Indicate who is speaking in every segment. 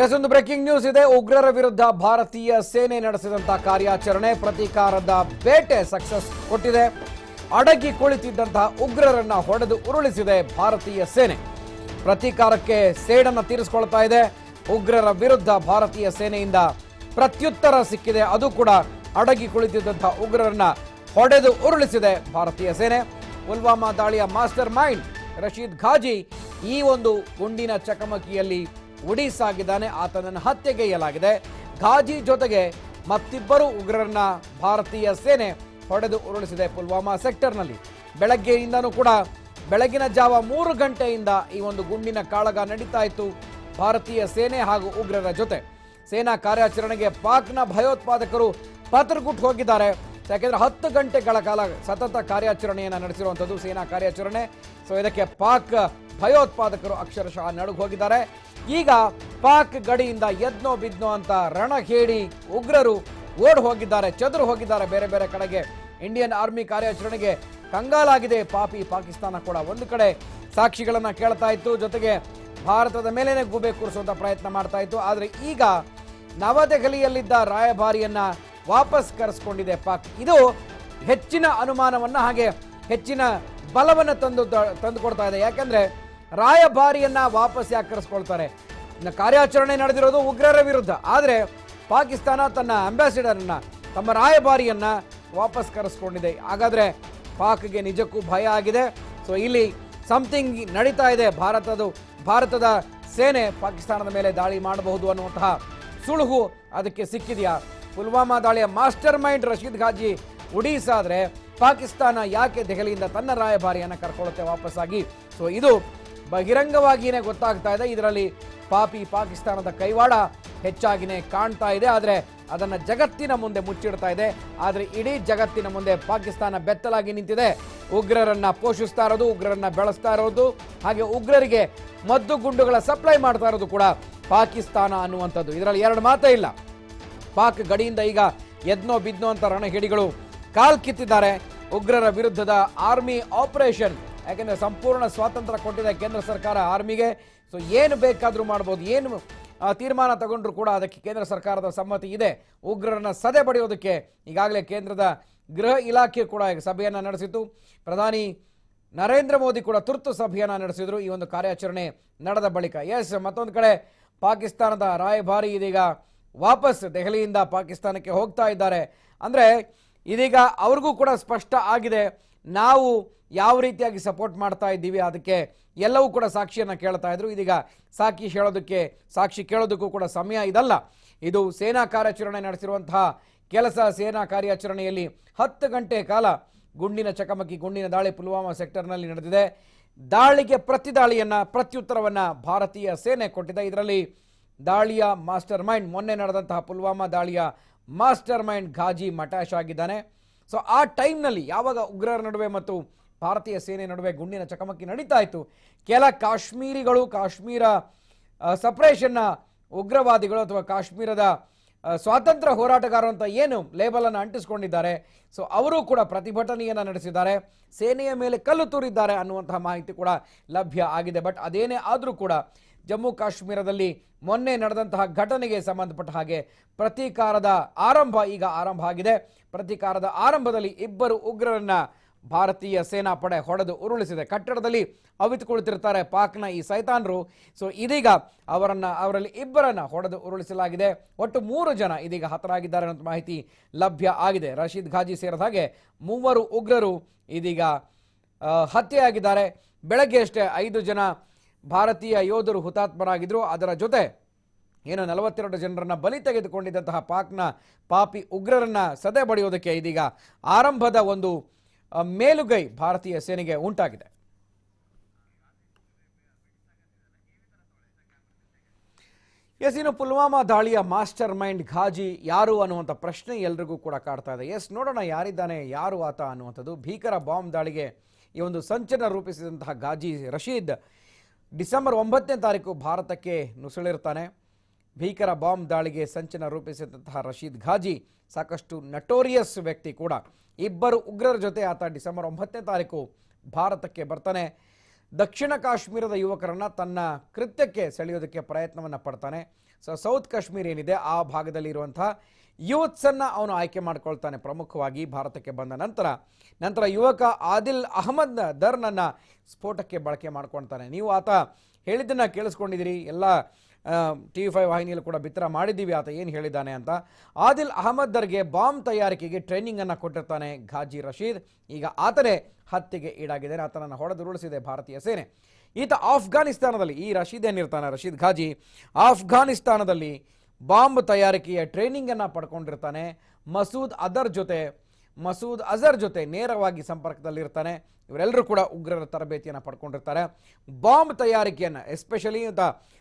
Speaker 1: ಒಂದು breaking news ಇದೆ. ಉಗ್ರರ ವಿರುದ್ಧ ಭಾರತೀಯ ಸೇನೆ ನಡೆಸಿದಂತಹ ಕಾರ್ಯಾಚರಣೆ ಪ್ರತೀಕಾರದ ಬೇಟೆ ಸಕ್ಸಸ್ ಕೊಟ್ಟಿದೆ. ಅಡಗಿ ಕುಳಿತಿದ್ದಂತಹ ಉಗ್ರರನ್ನ ಹೊಡೆದು ಉರುಳಿಸಿದೆ ಭಾರತೀಯ ಸೇನೆ. ಪ್ರತೀಕಾರಕ್ಕೆ ಸೇಡನ್ನು ತೀರಿಸಿಕೊಳ್ತಾ ಇದೆ. ಉಗ್ರರ ವಿರುದ್ಧ ಭಾರತೀಯ ಸೇನೆಯಿಂದ ಪ್ರತ್ಯುತ್ತರ ಸಿಕ್ಕಿದೆ. ಅದು ಕೂಡ ಅಡಗಿ ಕುಳಿತಿದ್ದಂತಹ ಉಗ್ರರನ್ನ ಹೊಡೆದು ಉರುಳಿಸಿದೆ ಭಾರತೀಯ ಸೇನೆ. ಪುಲ್ವಾಮಾ ದಾಳಿಯ ಮಾಸ್ಟರ್ ಮೈಂಡ್ ರಶೀದ್ ಘಾಜಿ ಈ ಒಂದು ಗುಂಡಿನ ಚಕಮಕಿಯಲ್ಲಿ ಉಡಿಸಾಗಿದ್ದಾನೆ. ಆತನನ್ನು ಹತ್ಯೆಗೈಯಲಾಗಿದೆ. ಘಾಜಿ ಜೊತೆಗೆ ಮತ್ತಿಬ್ಬರು ಉಗ್ರರನ್ನ ಭಾರತೀಯ ಸೇನೆ ಹೊಡೆದು ಉರುಳಿಸಿದೆ ಪುಲ್ವಾಮಾ ಸೆಕ್ಟರ್ನಲ್ಲಿ. ಬೆಳಗ್ಗೆಯಿಂದನೂ ಕೂಡ ಬೆಳಗಿನ ಜಾವ 3 ಗಂಟೆಯಿಂದ ಈ ಒಂದು ಗುಂಡಿನ ಕಾಳಗ ನಡೀತಾ ಇತ್ತು ಭಾರತೀಯ ಸೇನೆ ಹಾಗೂ ಉಗ್ರರ ಜೊತೆ. ಸೇನಾ ಕಾರ್ಯಾಚರಣೆಗೆ ಪಾಕ್ನ ಭಯೋತ್ಪಾದಕರು ಪತ್ರಗುಟ್ಟು ಹೋಗಿದ್ದಾರೆ. ಯಾಕೆಂದ್ರೆ 10 ಗಂಟೆಗಳ ಕಾಲ ಸತತ ಕಾರ್ಯಾಚರಣೆಯನ್ನು ನಡೆಸಿರುವಂಥದ್ದು ಸೇನಾ ಕಾರ್ಯಾಚರಣೆ. ಸೊ ಇದಕ್ಕೆ ಪಾಕ್ ಭಯೋತ್ಪಾದಕರು ಅಕ್ಷರಶಃ ನಡುಗು ಹೋಗಿದ್ದಾರೆ. ಈಗ ಪಾಕ್ ಗಡಿಯಿಂದ ಎದ್ನೋ ಬಿದ್ನೋ ಅಂತ ರಣಹೇಡಿ ಉಗ್ರರು ಓಡ್ ಹೋಗಿದ್ದಾರೆ, ಚದುರು ಹೋಗಿದ್ದಾರೆ ಬೇರೆ ಬೇರೆ ಕಡೆಗೆ. ಇಂಡಿಯನ್ ಆರ್ಮಿ ಕಾರ್ಯಾಚರಣೆಗೆ ಕಂಗಾಲಾಗಿದೆ ಪಾಕಿಸ್ತಾನ ಕೂಡ. ಒಂದು ಕಡೆ ಸಾಕ್ಷಿಗಳನ್ನ ಕೇಳ್ತಾ ಇತ್ತು, ಜೊತೆಗೆ ಭಾರತದ ಮೇಲೇನೆ ಗೂಬೆ ಕೂರಿಸುವಂತ ಪ್ರಯತ್ನ ಮಾಡ್ತಾ ಇತ್ತು. ಆದರೆ ಈಗ ನವದೆಹಲಿಯಲ್ಲಿದ್ದ ರಾಯಭಾರಿಯನ್ನ ವಾಪಸ್ ಕರೆಸ್ಕೊಂಡಿದೆ ಪಾಕ್. ಇದು ಹೆಚ್ಚಿನ ಅನುಮಾನವನ್ನ ಹಾಗೆ ಹೆಚ್ಚಿನ ಬಲವನ್ನು ತಂದುಕೊಡ್ತಾ ಇದೆ. ಯಾಕಂದ್ರೆ ರಾಯಭಾರಿಯನ್ನ ವಾಪಸ್ ಯಾಕೆ ಕರೆಸ್ಕೊಳ್ತಾರೆ? ಕಾರ್ಯಾಚರಣೆ ನಡೆದಿರೋದು ಉಗ್ರರ ವಿರುದ್ಧ, ಆದರೆ ಪಾಕಿಸ್ತಾನ ತನ್ನ ಅಂಬಾಸಿಡರ್ನ, ತಮ್ಮ ರಾಯಭಾರಿಯನ್ನ ವಾಪಸ್ ಕರೆಸ್ಕೊಂಡಿದೆ. ಹಾಗಾದ್ರೆ ಪಾಕ್ಗೆ ನಿಜಕ್ಕೂ ಭಯ ಆಗಿದೆ. ಸೊ ಇಲ್ಲಿ ಸಮಥಿಂಗ್ ನಡೀತಾ ಇದೆ. ಭಾರತದ ಸೇನೆ ಪಾಕಿಸ್ತಾನದ ಮೇಲೆ ದಾಳಿ ಮಾಡಬಹುದು ಅನ್ನುವಂತಹ ಸುಳುಹು ಅದಕ್ಕೆ ಸಿಕ್ಕಿದೆಯಾ? ಪುಲ್ವಾಮಾ ದಾಳಿಯ ಮಾಸ್ಟರ್ ಮೈಂಡ್ ರಶೀದ್ ಘಾಜಿ ಉಡೀಸಾದ್ರೆ ಪಾಕಿಸ್ತಾನ ಯಾಕೆ ದೆಹಲಿಯಿಂದ ತನ್ನ ರಾಯಭಾರಿಯನ್ನು ಕರ್ಕೊಳ್ಳುತ್ತೆ ವಾಪಸ್ಸಾಗಿ? ಸೊ ಇದು ಬಹಿರಂಗವಾಗಿಯೇ ಗೊತ್ತಾಗ್ತಾ ಇದೆ. ಇದರಲ್ಲಿ ಪಾಕಿಸ್ತಾನದ ಕೈವಾಡ ಹೆಚ್ಚಾಗಿನೇ ಕಾಣ್ತಾ ಇದೆ. ಆದರೆ ಅದನ್ನು ಜಗತ್ತಿನ ಮುಂದೆ ಮುಚ್ಚಿಡ್ತಾ ಇದೆ. ಆದರೆ ಇಡೀ ಜಗತ್ತಿನ ಮುಂದೆ ಪಾಕಿಸ್ತಾನ ಬೆತ್ತಲಾಗಿ ನಿಂತಿದೆ. ಉಗ್ರರನ್ನ ಪೋಷಿಸ್ತಾ ಇರೋದು, ಉಗ್ರರನ್ನ ಬೆಳೆಸ್ತಾ ಇರೋದು, ಹಾಗೆ ಉಗ್ರರಿಗೆ ಮದ್ದು ಗುಂಡುಗಳ ಸಪ್ಲೈ ಮಾಡ್ತಾ ಇರೋದು ಕೂಡ ಪಾಕಿಸ್ತಾನ ಅನ್ನುವಂಥದ್ದು. ಇದರಲ್ಲಿ ಎರಡು ಮಾತೇ ಇಲ್ಲ. ಪಾಕ್ ಗಡಿಯಿಂದ ಈಗ ಎದ್ನೋ ಬಿದ್ನೋ ಅಂತ ರಣಹೇಡಿಗಳು ಕಾಲ್ ಕಿತ್ತಿದ್ದಾರೆ. ಉಗ್ರರ ವಿರುದ್ಧದ ಆರ್ಮಿ ಆಪರೇಷನ್, ಯಾಕೆಂದ್ರೆ ಸಂಪೂರ್ಣ ಸ್ವಾತಂತ್ರ್ಯ ಕೊಟ್ಟಿದೆ ಕೇಂದ್ರ ಸರ್ಕಾರ ಆರ್ಮಿಗೆ. ಸೊ ಏನು ಬೇಕಾದರೂ ಮಾಡ್ಬೋದು, ಏನು ತೀರ್ಮಾನ ತಗೊಂಡ್ರು ಕೂಡ ಅದಕ್ಕೆ ಕೇಂದ್ರ ಸರ್ಕಾರದ ಸಮ್ಮತಿ ಇದೆ. ಉಗ್ರರನ್ನ ಸದೆ ಬಡಿಯೋದಕ್ಕೆ ಈಗಾಗಲೇ ಕೇಂದ್ರದ ಗೃಹ ಇಲಾಖೆ ಕೂಡ ಸಭೆಯನ್ನು ನಡೆಸಿತು. ಪ್ರಧಾನಿ ನರೇಂದ್ರ ಮೋದಿ ಕೂಡ ತುರ್ತು ಸಭೆಯನ್ನು ನಡೆಸಿದ್ರು ಈ ಒಂದು ಕಾರ್ಯಾಚರಣೆ ನಡೆದ ಬಳಿಕ. ಮತ್ತೊಂದು ಕಡೆ ಪಾಕಿಸ್ತಾನದ ರಾಯಭಾರಿ ಇದೀಗ ವಾಪಸ್ ದೆಹಲಿಯಿಂದ ಪಾಕಿಸ್ತಾನಕ್ಕೆ ಹೋಗ್ತಾ ಇದ್ದಾರೆ. ಅಂದರೆ ಇದೀಗ ಅವ್ರಿಗೂ ಕೂಡ ಸ್ಪಷ್ಟ ಆಗಿದೆ, ನಾವು ಯಾವ ರೀತಿಯಾಗಿ ಸಪೋರ್ಟ್ ಮಾಡ್ತಾ ಇದ್ದೀವಿ ಅದಕ್ಕೆ ಎಲ್ಲವೂ ಕೂಡ ಸಾಕ್ಷಿಯನ್ನು ಕೇಳ್ತಾ ಇದ್ರು. ಇದೀಗ ಸಾಕ್ಷಿ ಕೇಳೋದಕ್ಕೂ ಕೂಡ ಸಮಯ ಇದಲ್ಲ. ಇದು ಸೇನಾ ಕಾರ್ಯಾಚರಣೆ ನಡೆಸಿರುವಂತಹ ಕೆಲಸ. ಸೇನಾ ಕಾರ್ಯಾಚರಣೆಯಲ್ಲಿ 10 ಗಂಟೆ ಕಾಲ ಗುಂಡಿನ ಚಕಮಕಿ, ಗುಂಡಿನ ದಾಳಿ ಪುಲ್ವಾಮಾ ಸೆಕ್ಟರ್ನಲ್ಲಿ ನಡೆದಿದೆ. ದಾಳಿಗೆ ಪ್ರತ್ಯುತ್ತರವನ್ನ ಭಾರತೀಯ ಸೇನೆ ಕೊಟ್ಟಿದೆ. ಇದರಲ್ಲಿ ದಾಳಿಯ ಮಾಸ್ಟರ್ ಮೈಂಡ್, ಮೊನ್ನೆ ನಡೆದಂತಹ ಪುಲ್ವಾಮಾ ದಾಳಿಯ ಮಾಸ್ಟರ್ ಮೈಂಡ್ ಘಾಜಿ ಮಟಾಶ್ ಆಗಿದ್ದಾನೆ. ಸೊ ಆ ಟೈಮ್ನಲ್ಲಿ ಯಾವಾಗ ಉಗ್ರರ ನಡುವೆ ಮತ್ತು ಭಾರತೀಯ ಸೇನೆ ನಡುವೆ ಗುಂಡಿನ ಚಕಮಕಿ ನಡೀತಾ ಇತ್ತು, ಕೆಲ ಕಾಶ್ಮೀರಿಗಳು, ಕಾಶ್ಮೀರ ಸಪ್ರೇಷನ್ನ ಉಗ್ರವಾದಿಗಳು ಅಥವಾ ಕಾಶ್ಮೀರದ ಸ್ವಾತಂತ್ರ್ಯ ಹೋರಾಟಗಾರರು ಅಂತ ಏನು ಲೇಬಲನ್ನು ಅಂಟಿಸ್ಕೊಂಡಿದ್ದಾರೆ, ಸೊ ಅವರು ಕೂಡ ಪ್ರತಿಭಟನೆಯನ್ನು ನಡೆಸಿದ್ದಾರೆ, ಸೇನೆಯ ಮೇಲೆ ಕಲ್ಲು ತೂರಿದ್ದಾರೆ ಅನ್ನುವಂತಹ ಮಾಹಿತಿ ಕೂಡ ಲಭ್ಯ ಆಗಿದೆ. ಬಟ್ ಅದೇನೇ ಆದರೂ ಕೂಡ ಜಮ್ಮು ಕಾಶ್ಮೀರದಲ್ಲಿ ಮೊನ್ನೆ ನಡೆದಂತಹ ಘಟನೆಗೆ ಸಂಬಂಧಪಟ್ಟ ಹಾಗೆ ಪ್ರತೀಕಾರದ ಆರಂಭ ಆಗಿದೆ. ಪ್ರತೀಕಾರದ ಆರಂಭದಲ್ಲಿ 2 ಉಗ್ರರನ್ನ ಭಾರತೀಯ ಸೇನಾ ಪಡೆ ಹೊಡೆದು ಉರುಳಿಸಿದೆ. ಕಟ್ಟಡದಲ್ಲಿ ಅವಿತು ಕುಳಿತಿರ್ತಾರೆ ಪಾಕ್ನ ಈ ಸೈತಾನ್ರು. ಸೊ ಇದೀಗ ಅವರಲ್ಲಿ 2ರನ್ನ ಹೊಡೆದು ಉರುಳಿಸಲಾಗಿದೆ. ಒಟ್ಟು 3 ಜನ ಇದೀಗ ಹತರಾಗಿದ್ದಾರೆ ಅನ್ನೋ ಮಾಹಿತಿ ಲಭ್ಯ ಆಗಿದೆ. ರಶೀದ್ ಘಾಜಿ ಸೇರಿದ ಹಾಗೆ 3 ಉಗ್ರರು ಇದೀಗ ಹತ್ಯೆಯಾಗಿದ್ದಾರೆ. ಬೆಳಗ್ಗೆ ಅಷ್ಟೇ 5 ಜನ ಭಾರತೀಯ ಯೋಧರು ಹುತಾತ್ಮರಾಗಿದ್ರು. ಅದರ ಜೊತೆ 42 ಜನರನ್ನ ಬಲಿ ತೆಗೆದುಕೊಂಡಿದ್ದಂತಹ ಪಾಕ್ನ ಪಾಪಿ ಉಗ್ರರನ್ನ ಸದೆ ಬಡಿಯೋದಕ್ಕೆ ಇದೀಗ ಆರಂಭದ ಒಂದು ಮೇಲುಗೈ ಭಾರತೀಯ ಸೇನೆಗೆ ಉಂಟಾಗಿದೆ. ಇನ್ನು ಪುಲ್ವಾಮಾ ದಾಳಿಯ ಮಾಸ್ಟರ್ ಮೈಂಡ್ ಘಾಜಿ ಯಾರು ಅನ್ನುವಂಥ ಪ್ರಶ್ನೆ ಎಲ್ರಿಗೂ ಕೂಡ ಕಾಡ್ತಾ ಇದೆ. ನೋಡೋಣ ಯಾರಿದ್ದಾನೆ, ಯಾರು ಆತ ಅನ್ನುವಂಥದ್ದು. ಭೀಕರ ಬಾಂಬ್ ದಾಳಿಗೆ ಈ ಒಂದು ಸಂಚನ ರೂಪಿಸಿದಂತಹ ಘಾಜಿ ರಶೀದ್ ಡಿಸೆಂಬರ್ 9ನೇ ತಾರೀಕು ಭಾರತಕ್ಕೆ ನುಸುಳಿರ್ತಾನೆ. ಭೀಕರ ಬಾಂಬ್ ದಾಳಿಗೆ ಸಂಚನ ರೂಪಿಸಿದಂತಹ ರಶೀದ್ ಘಾಜಿ ಸಾಕಷ್ಟು ನಟೋರಿಯಸ್ ವ್ಯಕ್ತಿ ಕೂಡ. 2 ಉಗ್ರರ ಜೊತೆ ಆತ ಡಿಸೆಂಬರ್ 9ನೇ ತಾರೀಕು ಭಾರತಕ್ಕೆ ಬರ್ತಾನೆ. ದಕ್ಷಿಣ ಕಾಶ್ಮೀರದ ಯುವಕರನ್ನು ತನ್ನ ಕೃತ್ಯಕ್ಕೆ ಸೆಳೆಯೋದಕ್ಕೆ ಪ್ರಯತ್ನವನ್ನು ಪಡ್ತಾನೆ. ಸೊ ಸೌತ್ ಕಾಶ್ಮೀರ ಏನಿದೆ ಆ ಭಾಗದಲ್ಲಿ ಇರುವಂತಹ ಯೂತ್ಸನ್ನು ಅವನು ಆಯ್ಕೆ ಮಾಡ್ಕೊಳ್ತಾನೆ ಪ್ರಮುಖವಾಗಿ ಭಾರತಕ್ಕೆ ಬಂದ ನಂತರ ಯುವಕ ಆದಿಲ್ ಅಹಮದ್ ದರ್ನನ್ನು ಸ್ಫೋಟಕ್ಕೆ ಬಳಕೆ ಮಾಡ್ಕೊಳ್ತಾನೆ. ನೀವು ಆತ ಹೇಳಿದ್ದನ್ನು ಕೇಳಿಸ್ಕೊಂಡಿದ್ದೀರಿ, ಎಲ್ಲ TV5 ವಾಹಿನಿಯಲ್ಲಿ ಕೂಡ ಬಿತ್ತರ ಮಾಡಿದ್ದೀವಿ ಆತ ಏನು ಹೇಳಿದ್ದಾನೆ ಅಂತ. ಆದಿಲ್ ಅಹಮದ್ ದರ್ಗೆ ಬಾಂಬ್ ತಯಾರಿಕೆಗೆ ಟ್ರೈನಿಂಗನ್ನು ಕೊಟ್ಟಿರ್ತಾನೆ ಘಾಜಿ ರಶೀದ್. ಈಗ ಆತನೇ ಹತ್ಯೆಗೆ ಈಡಾಗಿದ್ದಾನೆ, ಆತನನ್ನು ಹೊಡೆದುರುಳಿಸಿದೆ ಭಾರತೀಯ ಸೇನೆ. ಈತ ಆಫ್ಘಾನಿಸ್ತಾನದಲ್ಲಿ, ಈ ರಶೀದ್ ಏನಿರ್ತಾನೆ ರಶೀದ್ ಘಾಜಿ, ಆಫ್ಘಾನಿಸ್ತಾನದಲ್ಲಿ ಬಾಂಬ್ ತಯಾರಿಕೆಯ ಟ್ರೈನಿಂಗನ್ನು ಪಡ್ಕೊಂಡಿರ್ತಾನೆ. ಮಸೂದ್ ಅಜರ್ ಜೊತೆ ನೇರವಾಗಿ ಸಂಪರ್ಕದಲ್ಲಿರ್ತಾನೆ. ಇವರೆಲ್ಲರೂ ಕೂಡ ಉಗ್ರರ ತರಬೇತಿಯನ್ನು ಪಡ್ಕೊಂಡಿರ್ತಾರೆ. ಬಾಂಬ್ ತಯಾರಿಕೆಯನ್ನು especially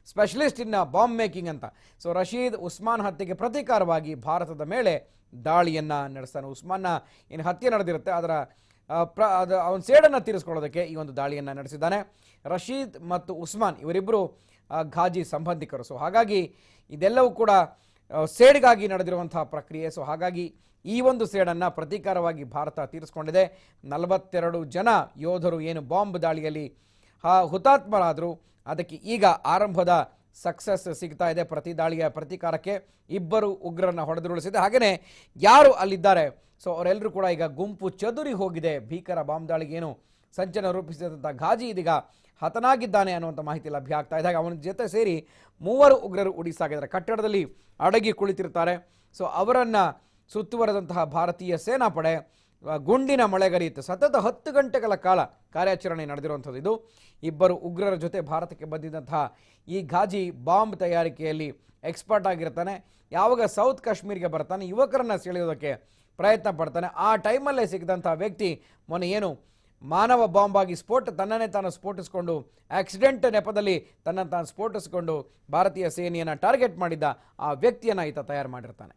Speaker 1: specialist in bomb making ಅಂತ. ಸೊ ರಶೀದ್ ಉಸ್ಮಾನ್ ಹತ್ಯೆಗೆ ಪ್ರತೀಕಾರವಾಗಿ ಭಾರತದ ಮೇಲೆ ದಾಳಿಯನ್ನು ನಡೆಸ್ತಾನೆ. ಉಸ್ಮಾನ್ನ ಏನು ಹತ್ಯೆ ನಡೆದಿರುತ್ತೆ ಅದರ ಅವನ ಸೇಡನ್ನು ತೀರಿಸ್ಕೊಳ್ಳೋದಕ್ಕೆ ಈ ಒಂದು ದಾಳಿಯನ್ನು ನಡೆಸಿದ್ದಾನೆ. ರಶೀದ್ ಮತ್ತು ಉಸ್ಮಾನ್ ಇವರಿಬ್ಬರು ಘಾಜಿ ಸಂಬಂಧಿಕರು. ಸೊ ಹಾಗಾಗಿ ಇದೆಲ್ಲವೂ ಕೂಡ ಸೇಡಿಗಾಗಿ ನಡೆದಿರುವಂತಹ ಪ್ರಕ್ರಿಯೆ. ಸೊ ಹಾಗಾಗಿ ಈ ಒಂದು ಸೇಡನ್ನು ಪ್ರತೀಕಾರವಾಗಿ ಭಾರತ ತೀರಿಸಿಕೊಂಡಿದೆ. 42 ಜನ ಯೋಧರು ಏನು ಬಾಂಬ್ ದಾಳಿಯಲ್ಲಿ ಹುತಾತ್ಮರಾದರು, ಅದಕ್ಕೆ ಈಗ ಆರಂಭದ ಸಕ್ಸಸ್ ಸಿಗ್ತಾ ಇದೆ. ದಾಳಿಯ ಪ್ರತೀಕಾರಕ್ಕೆ 2 ಉಗ್ರರನ್ನು ಹೊಡೆದುರುಳಿಸಿದೆ. ಹಾಗೆಯೇ ಯಾರು ಅಲ್ಲಿದ್ದಾರೆ ಸೊ ಅವರೆಲ್ಲರೂ ಕೂಡ ಈಗ ಗುಂಪು ಚದುರಿ ಹೋಗಿದೆ. ಭೀಕರ ಬಾಂಬ್ ದಾಳಿಗೆ ಏನು ಸಂಚಲನ ರೂಪಿಸಿದಂಥ ಘಾಜಿ ಇದೀಗ ಹತನಾಗಿದ್ದಾನೆ ಅನ್ನುವಂಥ ಮಾಹಿತಿ ಲಭ್ಯ ಆಗ್ತಾ ಇದೆ. ಅವನ ಜೊತೆ ಸೇರಿ 3 ಉಗ್ರರು ಉಡಿಸಾಗಿದ್ದಾರೆ, ಕಟ್ಟಡದಲ್ಲಿ ಅಡಗಿ ಕುಳಿತಿರ್ತಾರೆ. ಸೊ ಅವರನ್ನು ಸುತ್ತುವರೆದಂತಹ ಭಾರತೀಯ ಸೇನಾಪಡೆ ಗುಂಡಿನ ಮಳೆಗರಿಯಿತು. ಸತತ 10 ಗಂಟೆಗಳ ಕಾಲ ಕಾರ್ಯಾಚರಣೆ ನಡೆದಿರುವಂಥದ್ದು. ಇದು 2 ಉಗ್ರರ ಜೊತೆ ಭಾರತಕ್ಕೆ ಬಂದಿದ್ದಂತಹ ಈ ಘಾಜಿ ಬಾಂಬ್ ತಯಾರಿಕೆಯಲ್ಲಿ ಎಕ್ಸ್ಪರ್ಟ್ ಆಗಿರ್ತಾನೆ. ಯಾವಾಗ ಸೌತ್ ಕಾಶ್ಮೀರ್ಗೆ ಬರ್ತಾನೆ, ಯುವಕರನ್ನು ಸೆಳೆಯೋದಕ್ಕೆ ಪ್ರಯತ್ನ ಪಡ್ತಾನೆ. ಆ ಟೈಮಲ್ಲೇ ಸಿಕ್ಕಿದಂಥ ವ್ಯಕ್ತಿ ಮೊನ್ನೆ ಏನು ಮಾನವ ಬಾಂಬ್ ಆಗಿ ತನ್ನನ್ನೇ ತಾನು ಸ್ಫೋಟಿಸಿಕೊಂಡು ಆಕ್ಸಿಡೆಂಟ್ ನೆಪದಲ್ಲಿ ತನ್ನನ್ನು ತಾನು ಸ್ಫೋಟಿಸಿಕೊಂಡು ಭಾರತೀಯ ಸೇನೆಯನ್ನು ಟಾರ್ಗೆಟ್ ಮಾಡಿದ್ದ ಆ ವ್ಯಕ್ತಿಯನ್ನು ಈತ ತಯಾರು ಮಾಡಿರ್ತಾನೆ.